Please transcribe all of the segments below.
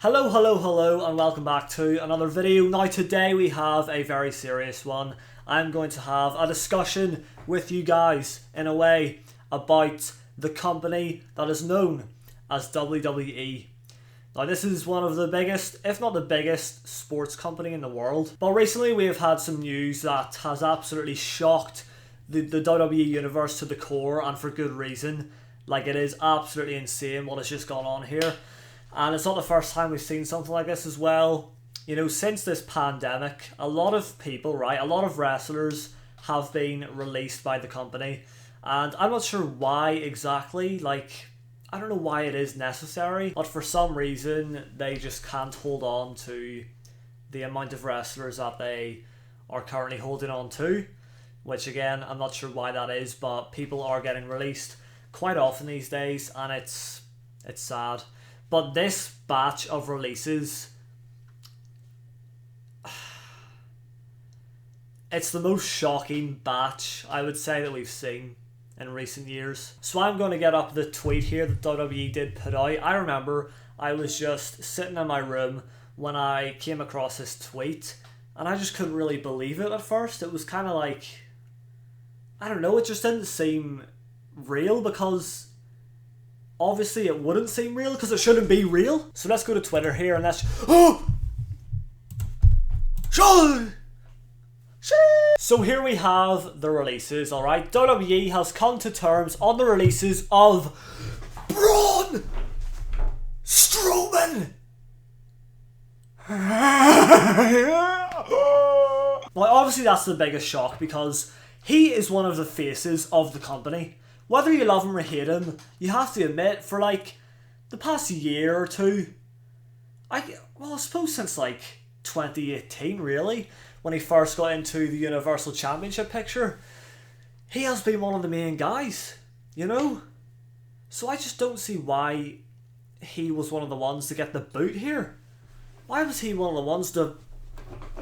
Hello, and welcome back to another video. Now today we have a very serious one. I'm going to have a discussion with you guys, in a way, about the company that is known as WWE. Now this is one of the biggest, if not the biggest, sports company in the world. But recently we have had some news that has absolutely shocked the WWE universe to the core, and for good reason. Like, it is absolutely insane what has just gone on here. And it's not the first time we've seen something like this as well. You know, since this pandemic, a lot of people, right, a lot of wrestlers have been released by the company. And I'm not sure why exactly, like, I don't know why it is necessary, but for some reason, they just can't hold on to the amount of wrestlers that they are currently holding on to. Which, again, I'm not sure why that is, but people are getting released quite often these days, and it's sad. But this batch of releases, it's the most shocking batch, I would say, that we've seen in recent years. So I'm going to get up the tweet here that WWE did put out. I remember I was just sitting in my room when I came across this tweet, and I just couldn't really believe it at first. It was kind of like, I don't know, it just didn't seem real, because obviously it wouldn't seem real because it shouldn't be real. So let's go to Twitter here and let's... So here we have the releases, alright. WWE has come to terms on the releases of Braun Strowman. Well, obviously that's the biggest shock, because he is one of the faces of the company. Whether you love him or hate him, you have to admit, for like the past year or two, I suppose since like 2018 really, when he first got into the Universal Championship picture, he has been one of the main guys, you know? So I just don't see why he was one of the ones to get the boot here. Why was he one of the ones to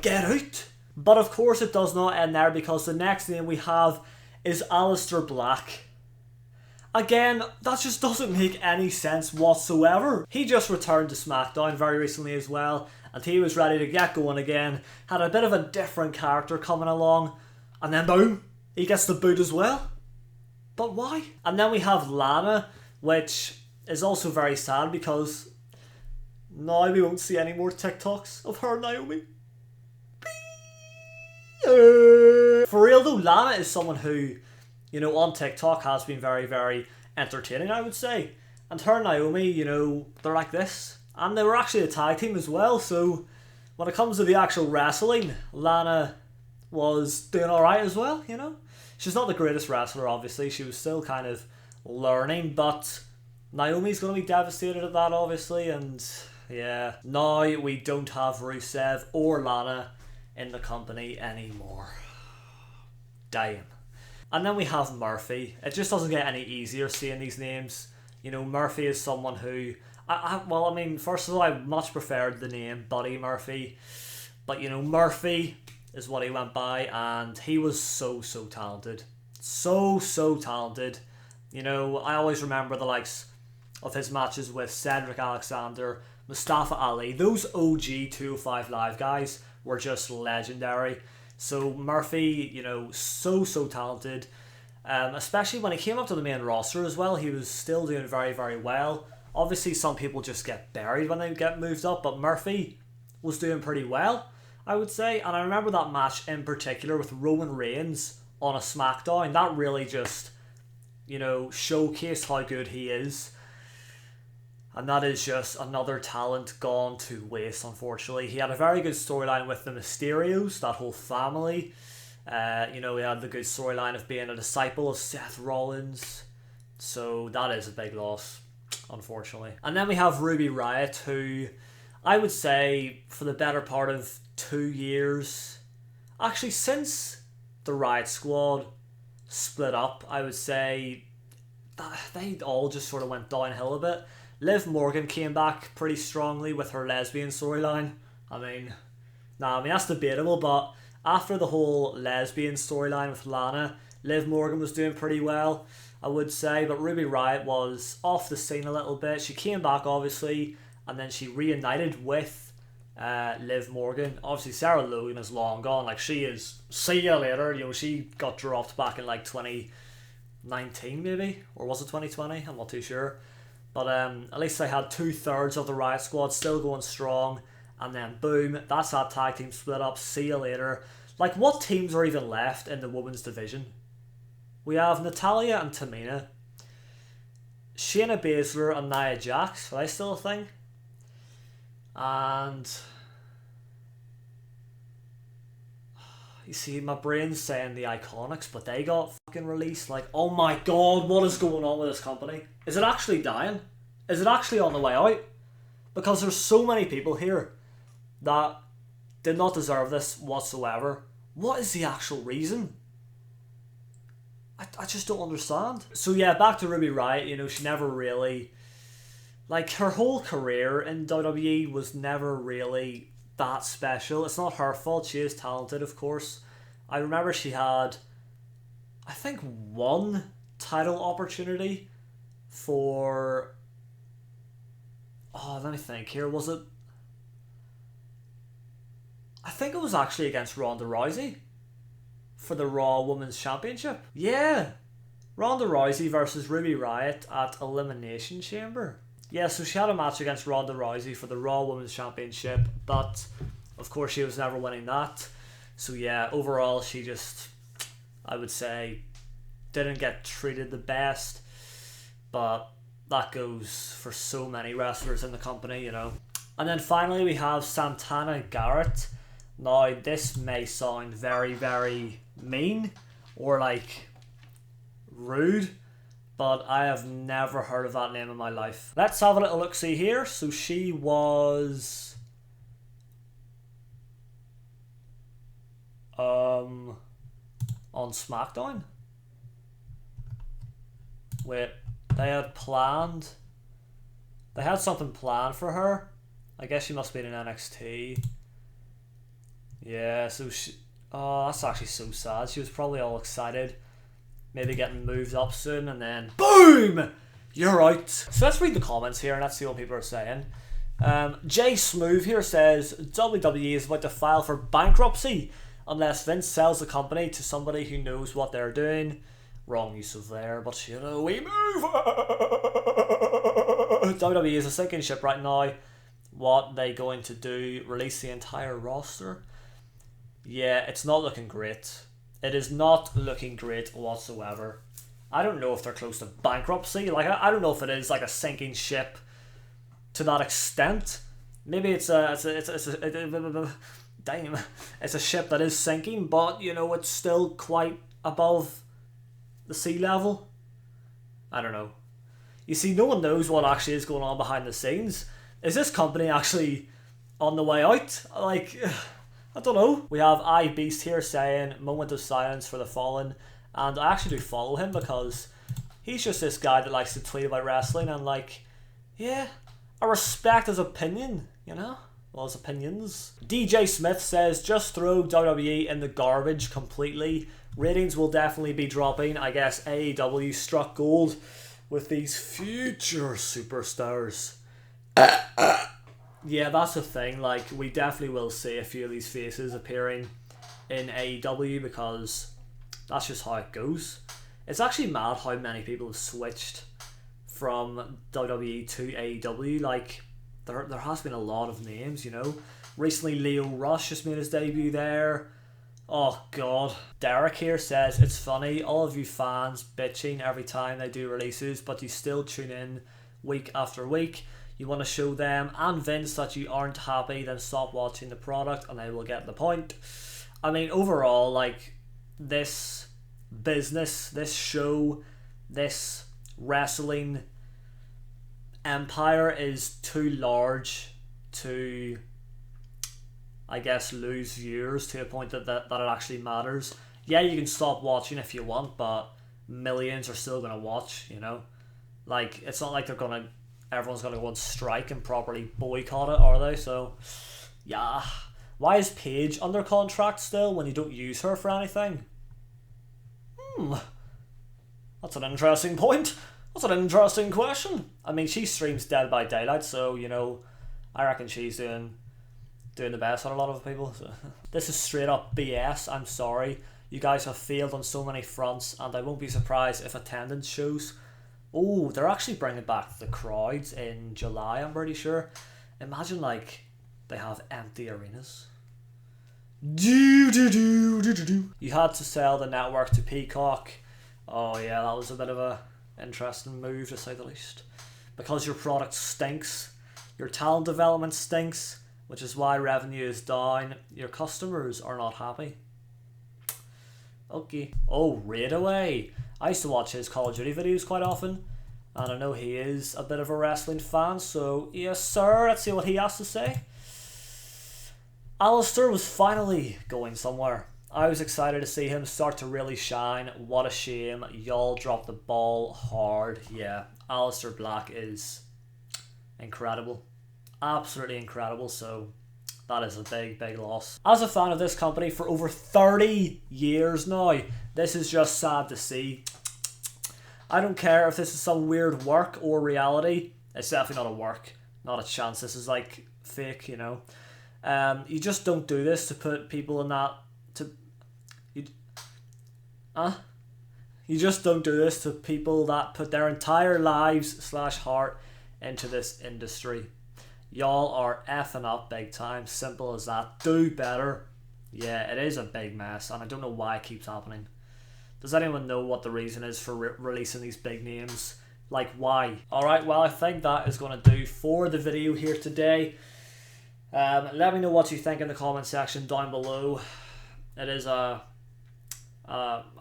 get out? But of course it does not end there, because the next name we have is Aleister Black. Again, that just doesn't make any sense whatsoever. He just returned to SmackDown very recently as well, and he was ready to get going again. Had a bit of a different character coming along, and then boom, he gets the boot as well. But why? And then we have Lana, which is also very sad, because now we won't see any more TikToks of her and Naomi. For real though, Lana is someone who, you know, on TikTok has been very, very entertaining, I would say. And her and Naomi, you know, they're like this. And they were actually a tag team as well, so when it comes to the actual wrestling, Lana was doing alright as well, you know. She's not the greatest wrestler, obviously. She was still kind of learning, but Naomi's going to be devastated at that, obviously. And yeah, now we don't have Rusev or Lana in the company anymore. Damn. And then we have Murphy. It just doesn't get any easier seeing these names. You know, Murphy is someone who... I mean, first of all, I much preferred the name Buddy Murphy. But, you know, Murphy is what he went by, and he was so talented. So talented. You know, I always remember the likes of his matches with Cedric Alexander, Mustafa Ali. Those OG 205 Live guys were just legendary. So Murphy, you know, so talented. Especially when he came up to the main roster as well, he was still doing very well. Obviously, some people just get buried when they get moved up, but Murphy was doing pretty well, I would say. And I remember that match in particular with Roman Reigns on a SmackDown. That really just, you know, showcased how good he is. And that is just another talent gone to waste, unfortunately. He had a very good storyline with the Mysterios, that whole family. You know, he had the good storyline of being a disciple of Seth Rollins. So that is a big loss, unfortunately. And then we have Ruby Riott, who I would say for the better part of 2 years, actually since the Riott Squad split up, I would say that they all just sort of went downhill a bit. Liv Morgan came back pretty strongly with her lesbian storyline. I mean, that's debatable, but after the whole lesbian storyline with Lana, Liv Morgan was doing pretty well, I would say. But Ruby Riott was off the scene a little bit. She came back, obviously, and then she reunited with Liv Morgan. Obviously, Sarah Logan is long gone. Like, she is, see you later. You know, she got dropped back in like 2019 maybe, or was it 2020? I'm not too sure. But at least they had 2/3 of the Riot Squad still going strong, and then boom, that's that tag team split up. See you later. Like, what teams are even left in the women's division? We have Natalya and Tamina, Shayna Baszler and Nia Jax. Are they still a thing? And you see, my brain's saying the Iconics, but they got fucking released. Like, oh my god, what is going on with this company? Is it actually dying? Is it actually on the way out? Because there's so many people here that did not deserve this whatsoever. What is the actual reason? I just don't understand. So yeah, back to Ruby Riott. You know, she never really, like, her whole career in WWE was never really that special. It's not her fault. She is talented, of course. I remember she had, I think, one title opportunity for, oh, let me think here. Was it, I think it was actually against Ronda Rousey for the Raw Women's Championship. Yeah, Ronda Rousey versus Ruby Riott at Elimination Chamber. Yeah, so she had a match against Ronda Rousey for the Raw Women's Championship, but of course she was never winning that. So yeah, overall she just, I would say, didn't get treated the best, but that goes for so many wrestlers in the company, you know. And then finally we have Santana Garrett. Now, this may sound very, very mean or like rude, but I have never heard of that name in my life. Let's have a little look-see here. So she was on SmackDown. Wait, they had something planned for her. I guess she must be in NXT. Yeah, so she, oh, that's actually so sad. She was probably all excited, maybe getting moved up soon, and then BOOM! You're out. So let's read the comments here and let's see what people are saying. Jay Smooth here says WWE is about to file for bankruptcy unless Vince sells the company to somebody who knows what they're doing. Wrong use of there, but you know, we move. WWE is a sinking ship right now. What they going to do? Release the entire roster? Yeah, it's not looking great. It is not looking great whatsoever. I don't know if they're close to bankruptcy. Like, I don't know if it is like a sinking ship to that extent. Maybe it's a ship that is sinking, but you know, it's still quite above the sea level. I don't know. You see, no one knows what actually is going on behind the scenes. Is this company actually on the way out? Like, I don't know. We have iBeast here saying moment of silence for the fallen, and I actually do follow him because he's just this guy that likes to tweet about wrestling, and like, yeah, I respect his opinion, you know? Well, his opinions. DJ Smith says just throw WWE in the garbage completely. Ratings will definitely be dropping. I guess AEW struck gold with these future superstars. Yeah, that's the thing. Like, we definitely will see a few of these faces appearing in AEW because that's just how it goes. It's actually mad how many people have switched from WWE to AEW. Like, there has been a lot of names, you know. Recently, Leo Rush just made his debut there. Oh god. Derek here says, it's funny, all of you fans bitching every time they do releases, but you still tune in week after week. You want to show them and Vince that you aren't happy, then stop watching the product and they will get the point. I mean, overall, like, this business, this show, this wrestling empire is too large to, I guess, lose viewers to a point that it actually matters. Yeah, you can stop watching if you want, but millions are still going to watch, you know? Like, it's not like everyone's going to go on strike and properly boycott it, are they? So, yeah. Why is Paige under contract still when you don't use her for anything? That's an interesting point. That's an interesting question. I mean, she streams Dead by Daylight, so, you know, I reckon she's doing the best on a lot of people. So. This is straight up BS. I'm sorry. You guys have failed on so many fronts, and I won't be surprised if attendance shows. Oh, they're actually bringing back the crowds in July, I'm pretty sure. Imagine, like, they have empty arenas. You had to sell the network to Peacock. Oh yeah, that was a bit of a interesting move, to say the least. Because your product stinks, your talent development stinks, which is why revenue is down, your customers are not happy. Okay. Oh, Wwe. I used to watch his Call of Duty videos quite often, and I know he is a bit of a wrestling fan, so yes sir, let's see what he has to say. Alistair was finally going somewhere. I was excited to see him start to really shine. What a shame. Y'all dropped the ball hard. Yeah, Alistair Black is incredible. Absolutely incredible, so that is a big, big loss. As a fan of this company for over 30 years now, this is just sad to see. I don't care if this is some weird work or reality. It's definitely not a work. Not a chance. This is like fake, you know. You just don't do this to put people in that... You just don't do this to people that put their entire lives / heart into this industry. Y'all are effing up big time. Simple as that. Do better. Yeah, it is a big mess, and I don't know why it keeps happening. Does anyone know what the reason is for releasing these big names? Like, why? Alright, well, I think that is going to do for the video here today. Let me know what you think in the comment section down below. It is a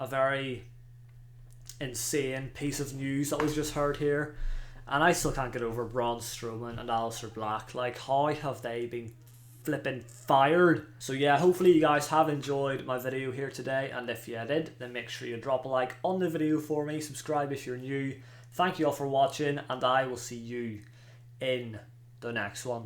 very insane piece of news that we've just heard here, and I still can't get over Braun Strowman and Alistair Black. Like, how have they been flipping fired? So yeah, hopefully you guys have enjoyed my video here today, and if you did, then make sure you drop a like on the video for me, subscribe if you're new. Thank you all for watching, and I will see you in the next one.